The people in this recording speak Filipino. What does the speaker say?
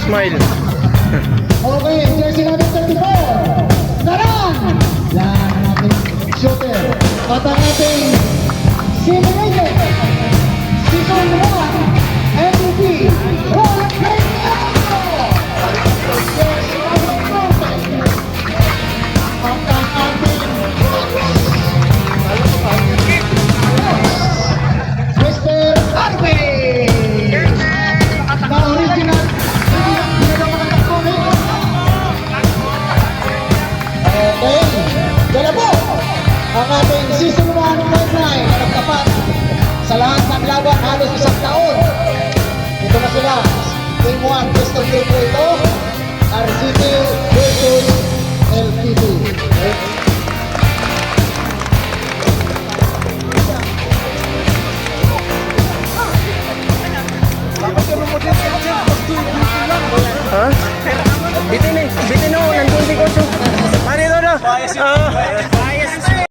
Smile. Okay, jersey number 34. Naran! Yan ang ating shooter. At ang ating simulated Season 1 MVP Ron Pedro! Jersey number 40. At ang ating Mr. Harvey! Na original. Okay, dala po ang ating Season 1 pipeline na nagtapat sa lahat ng laban halos isang taon. Ito na sila, Game 1, best of game po ito, RCT versus LPP. Okay. Ha? Bitin eh. Bitin o. Nandun si Coach. Ano ito na?